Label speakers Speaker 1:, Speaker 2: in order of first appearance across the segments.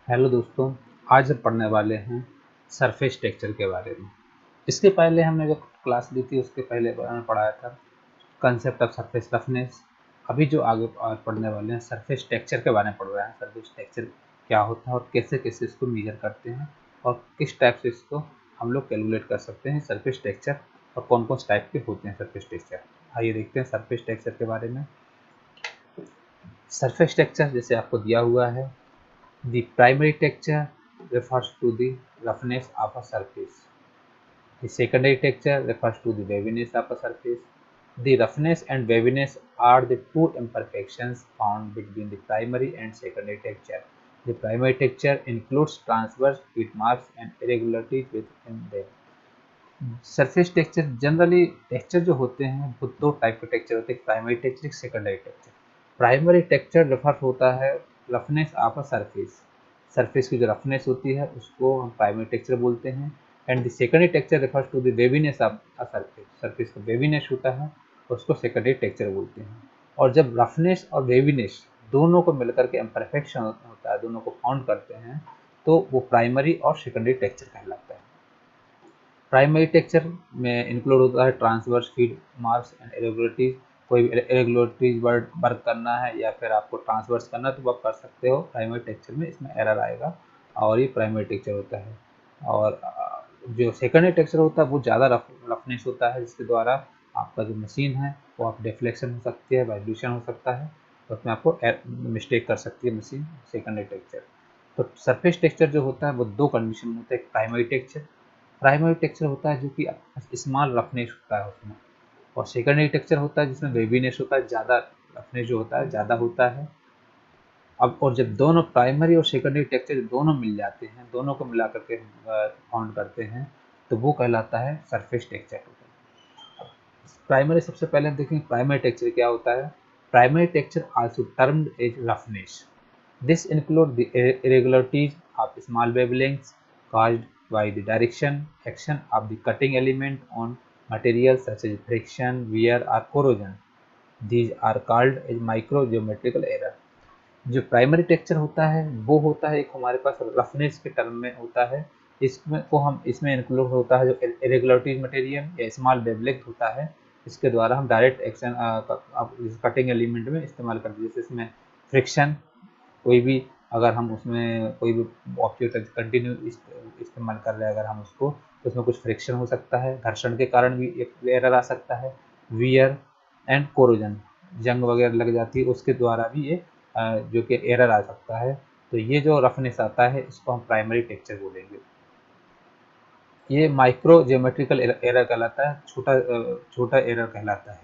Speaker 1: Hello दोस्तों, आज हम पढ़ने वाले हैं सरफेस टेक्सचर के बारे में। इसके पहले हमने जो क्लास ली थी उसके पहले हमने पढ़ाया था कंसेप्ट ऑफ सरफेस रफनेस। अभी जो आगे पढ़ने वाले हैं सरफेस टेक्सचर के बारे में पढ़ रहे हैं। सरफेस टेक्सचर क्या होता है और कैसे कैसे इसको मेजर करते हैं और किस टाइप से इसको हम लोग कैलकुलेट कर सकते हैं सरफेस टेक्सचर, और कौन कौन से टाइप के होते हैं सरफेस टेक्सचर। आइए देखते हैं सरफेस टेक्सचर के बारे में। सरफेस टेक्सचर जैसे आपको दिया हुआ है, the primary texture refers to the roughness of a surface. The secondary texture refers to the waviness of a surface. The roughness and waviness are the two imperfections found between the primary and secondary texture. The primary texture includes transverse heat marks and irregularities within them. Surface texture generally texture जो होते हैं वो दो type के texture होते हैं, primary texture, secondary texture. Primary texture refer होता है roughness of a surface. Surface की जो रफनेस होती है उसको हम प्राइमरी टेक्सचर बोलते हैं। And the secondary texture refers to the waviness of a surface. Surface का वेवीनेस होता है उसको सेकेंडरी टेक्सचर बोलते हैं। और जब रफनेस और वेवीनेस दोनों को मिलकर के इम्परफेक्शन होता है, दोनों को फाउंड करते हैं, तो वो प्राइमरी और सेकेंडरी टेक्सचर कहलाता है। प्राइमरी टेक्सचर में इंक्लूड होता है transverse feed marks and irregularities. कोई भी इरेगुलरिटीज वर्क करना है या फिर आपको ट्रांसवर्स करना है तो आप कर सकते हो प्राइमरी टेक्सचर में, इसमें एरर आएगा और ये प्राइमरी टेक्सचर होता है। और जो सेकेंडरी टेक्सचर होता है वो ज़्यादा रफनेस होता है, जिसके द्वारा आपका जो मशीन है वो आप डिफ्लेक्शन हो सकती है, वाइब्रेशन हो सकता है, तो उसमें आपको मिस्टेक कर सकती है मशीन सेकेंडरी टेक्सचर। तो सरफेस टेक्सचर जो होता है वो दो कंडीशन में होता है। प्राइमरी टेक्सचर, प्राइमरी टेक्सचर होता है जो कि स्मॉल रफनेस होता है उसमें, और सेकेंडरी टेक्सचर होता है जिसमें वेवीनेस होता है, ज़्यादा रफनेस जो होता है ज़्यादा होता है। अब और जब दोनों प्राइमरी और सेकेंडरी टेक्सचर दोनों मिल जाते हैं, दोनों को मिला करके फाउंड करते हैं, तो वो कहलाता है सरफेस टेक्सचर। प्राइमरी सबसे पहले हम देखेंगे प्राइमरी टेक्सचर क्या होता है। Primary texture also termed as roughness. This include the irregularities of small wavelengths caused by the direction action of the cutting element on materials such as friction, wear or corrosion. These are called as microgeometrical error. जो primary texture होता है वो होता है एक हमारे पास roughness के term में होता है। इसमें को हम इसमें इंक्लूड होता है जो इरेगुलरिटीज मटेरियल या स्मॉल वेवलेंथ होता है, इसके द्वारा हम डायरेक्ट एक्शन कटिंग एलिमेंट में इस्तेमाल करते हैं। जैसे इसमें फ्रिक्शन, कोई भी अगर हम उसमें कोई भी ऑब्जेक्ट कंटिन्यू इस्तेमाल कर रहे हैं अगर हम उसको, तो उसमें कुछ फ्रिक्शन हो सकता है, घर्षण के कारण भी एक एरर आ सकता है। वियर एंड कोरोजन, जंग वगैरह लग जाती है उसके द्वारा भी ये जो कि एरर आ सकता है। तो ये जो रफनेस आता है इसको हम प्राइमरी टेक्सचर बोलेंगे। ये माइक्रो जियोमेट्रिकल एरर कहलाता है, छोटा एरर कहलाता है,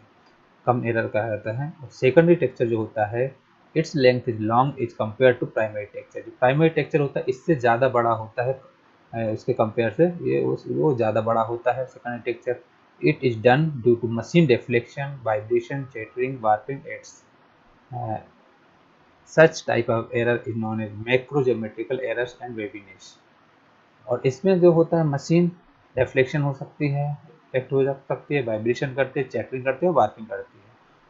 Speaker 1: कम एरर कहलाता है। और सेकेंडरी टेक्सचर जो होता है its length is long is compare to primary texture. जो प्राइमरी टेक्सचर होता है इससे ज़्यादा बड़ा होता है, इसके कंपेयर से ये वो ज़्यादा बड़ा होता है secondary texture. It is done due to machine deflection, vibration, chattering, warping aids. Such type of error is known as macro geometrical errors and waviness. और इसमें जो होता है मशीन डिफ्लेक्शन हो सकती है, इफेक्ट हो सकती है, वाइब्रेशन करते हैं, चैटरिंग करते हैं, वार्पिंग करती है।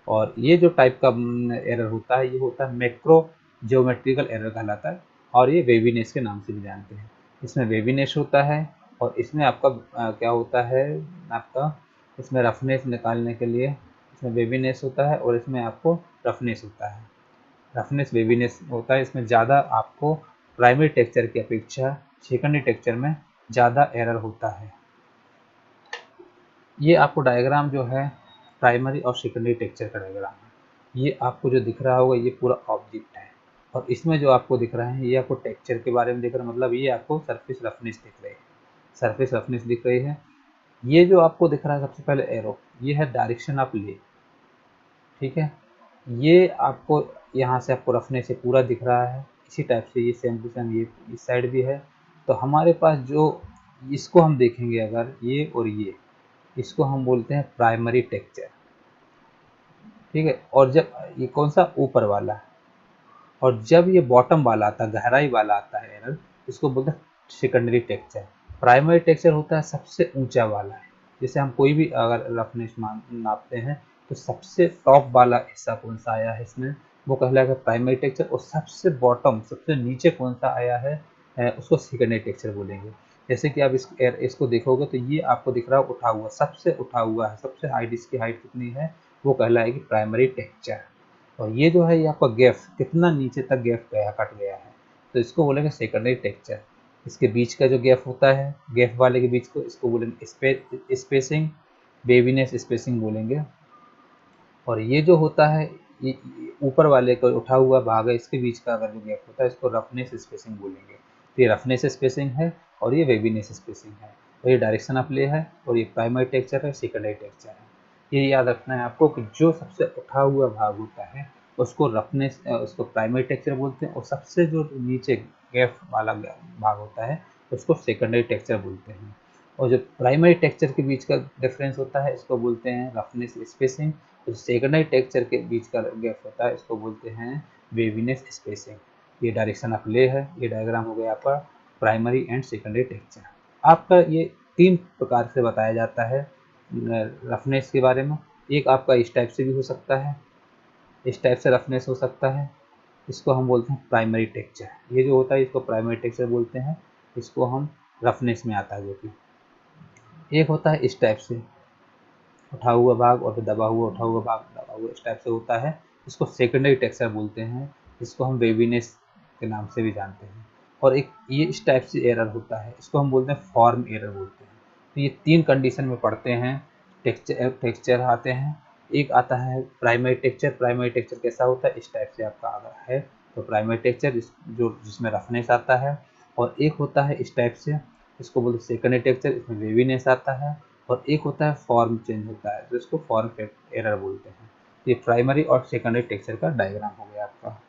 Speaker 1: और ये जो टाइप का एरर होता है ये होता है मैक्रो जियोमेट्रिकल एरर कहलाता है, और ये वेवीनेस के नाम से भी जानते हैं। इसमें वेवीनेस होता है और इसमें आपका क्या होता है, आपका इसमें रफनेस निकालने के लिए इसमें वेवीनेस होता है और इसमें आपको रफनेस होता है। रफनेस वेवीनेस होता है, इसमें ज़्यादा आपको प्राइमरी टेक्सचर की अपेक्षा सेकेंडरी टेक्सचर में ज़्यादा एरर होता है। ये आपको डायग्राम जो है प्राइमरी और सेकेंडरी टेक्सचर का डायग्राम है। ये आपको जो दिख रहा होगा ये पूरा ऑब्जेक्ट है, और इसमें जो आपको दिख रहा है ये आपको टेक्सचर के बारे में दिख रहा है, मतलब ये आपको सरफेस रफनेस दिख रही है, सरफेस रफनेस दिख रही है। ये जो आपको दिख रहा है सबसे पहले एरो, ये है डायरेक्शन ऑफ ले, ठीक है। ये आपको यहाँ से आपको रफने से पूरा दिख रहा है, इसी टाइप से ये सेम टू सेम ये इस साइड भी है। तो हमारे पास जो इसको हम देखेंगे अगर ये और ये, इसको हम बोलते हैं प्राइमरी टेक्सचर, ठीक है। और जब ये कौन सा ऊपर वाला है, और जब ये बॉटम वाला आता है, गहराई वाला आता है एरर, इसको बोलते हैं सेकेंडरी टेक्सचर। प्राइमरी टेक्सचर होता है सबसे ऊंचा वाला है। जैसे हम कोई भी अगर रफनेस नापते हैं तो सबसे टॉप वाला हिस्सा कौन सा आया है इसमें, वो कहलाएगा प्राइमरी टेक्सचर। और सबसे बॉटम, सबसे नीचे कौन सा आया है उसको सेकेंडरी टेक्सचर बोलेंगे। जैसे कि आप इसको देखोगे तो ये आपको दिख रहा है उठा हुआ, सबसे उठा हुआ है, सबसे हाइट, इसकी हाइट कितनी है, वो कहलाएगी प्राइमरी टेक्सचर। और ये जो है ये आपका गैप, कितना नीचे तक गैप गया, कट गया है, तो इसको बोलेंगे सेकेंडरी टेक्सचर। इसके बीच का जो गैप होता है, गैप वाले के बीच को, इसको बोलेंगे स्पेसिंग, वेवीनेस स्पेसिंग बोलेंगे। और ये जो होता है, ये ऊपर वाले का उठा हुआ भाग है, इसके बीच का अगर जो गैप होता है, इसको रफनेस स्पेसिंग बोलेंगे। तो ये रफनेस स्पेसिंग है और ये वेवीनेस स्पेसिंग है। और ये डायरेक्शन ऑफ प्ले है, और ये प्राइमरी टेक्सचर है, सेकेंडरी टेक्सचर है। ये याद रखना है आपको कि जो सबसे उठा हुआ भाग होता है उसको रफनेस, उसको प्राइमरी टेक्सचर बोलते हैं, और सबसे जो नीचे गैप वाला भाग होता है उसको सेकेंडरी टेक्सचर बोलते हैं। और जो प्राइमरी टेक्सचर के बीच का डिफरेंस होता है इसको बोलते हैं रफनेस स्पेसिंग। जो सेकेंडरी टेक्सचर के बीच का गैप होता है इसको बोलते हैं वेवीनेस स्पेसिंग। ये डायरेक्शन ऑफ ले है, ये डायग्राम हो गया आपका प्राइमरी एंड सेकेंडरी टेक्सचर। आपका ये 3 प्रकार से बताया जाता है रफनेस के बारे में। एक आपका इस टाइप से भी हो सकता है, इस टाइप से रफनेस हो सकता है, इसको हम बोलते हैं प्राइमरी टेक्सचर। ये जो होता है इसको प्राइमरी टेक्सचर बोलते हैं, इसको हम रफनेस में आता है। जो कि एक होता है इस टाइप से उठा हुआ भाग और फिर दबा हुआ, उठा हुआ भाग, दबा हुआ, इस टाइप से होता है, इसको सेकेंडरी टेक्सचर बोलते हैं, इसको हम वेवीनेस के नाम से भी जानते हैं। और एक ये इस टाइप से एरर होता है, इसको हम बोलते हैं फॉर्म एरर बोलते हैं। तो ये 3 कंडीशन में पढ़ते हैं, टेक्सचर आते हैं। एक आता है प्राइमरी टेक्सचर। प्राइमरी टेक्सचर कैसा होता है, इस टाइप से आपका अगर है तो प्राइमरी टेक्सचर, जिसमें रफनेस आता है। और एक होता है इस टाइप से, इसको बोलते हैं सेकेंडरी टेक्सचर, इसमें वेवीनेस आता है। और एक होता है फॉर्म चेंज होता है, तो इसको फॉर्म एरर बोलते हैं। ये प्राइमरी और सेकेंडरी टेक्सचर का डायग्राम हो गया आपका।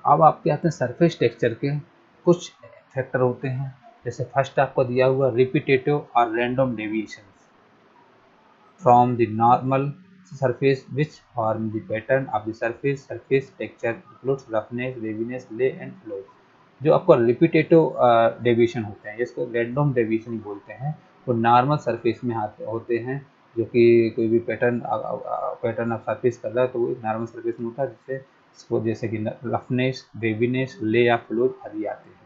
Speaker 1: अब आपके आते हैं सरफेस टेक्सचर के कुछ फैक्टर होते हैं। जैसे फर्स्ट आपको दिया हुआ रिपीटेटिव और random deviation from the normal surface which form the pattern of the surface. Surface texture includes roughness, waviness, lay and flow. जो आपको रिपीटेटिव डेविएशन होते हैं, इसको रैंडम डेविएशन ही बोलते हैं। वो नॉर्मल सरफेस में होते हैं, जो कि कोई भी पैटर्न आप सरफेस कर रहा है तो वो नॉर्मल सरफेस में होता है, जिससे इसको जैसे कि रफनेस, वेविनेस, ले या फ्लो आदि आते हैं।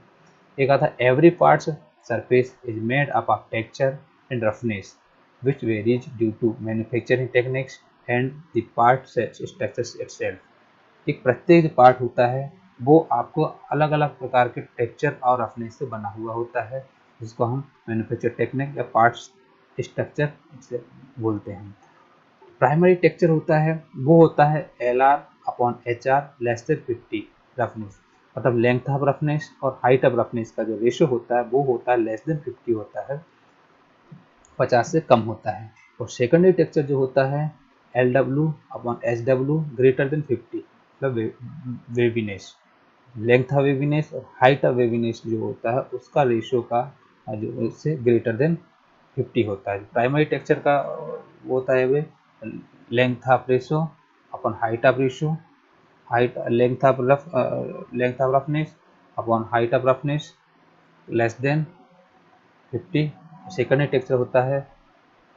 Speaker 1: एक आता है every part surface is made up of texture and roughness which varies due to manufacturing techniques and the part structures itself. एक प्रत्येक जो पार्ट होता है वो आपको अलग अलग प्रकार के टेक्सचर और रफनेस से बना हुआ होता है, जिसको हम मैन्युफैक्चर टेक्निक या पार्ट्स स्ट्रक्चर से बोलते हैं। प्राइमरी टेक्सचर होता है वो होता है LR/HR लेस देन 50 रफनेस, मतलब लेंथ ऑफ रफनेस और हाइट ऑफ रफनेस का जो रेशियो होता है वो होता है लेस देन 50 होता है, 50 से कम होता है। और सेकेंडरी टेक्सचर जो होता है LW/SW ग्रेटर देन 50, मतलब वेवीनेस, लेंथ ऑफ वेवीनेस और हाइट ऑफ वेवीनेस जो होता है उसका रेशियो का जो इससे ग्रेटर देन 50 होता है। प्राइमरी टेक्सचर का वो होता है way length of ratio upon height of ratio, height length of roughness upon height of roughness less than 50। Secondary texture होता है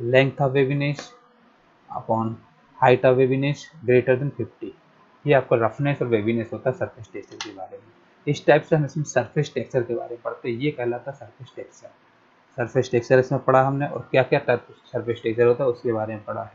Speaker 1: length of waviness upon height of waviness greater than 50। ये आपका roughness और वेवीनेस होता है सरफेस टेक्सचर के बारे में। इस टाइप से हम इसमें सरफेस टेक्सचर के बारे में पढ़ते हैं, ये कहलाता है सरफेस टेक्सचर। सरफेस टेक्सचर इसमें पढ़ा हमने, और क्या क्या टाइप सरफेस टेक्सचर होता है उसके बारे में पढ़ा है।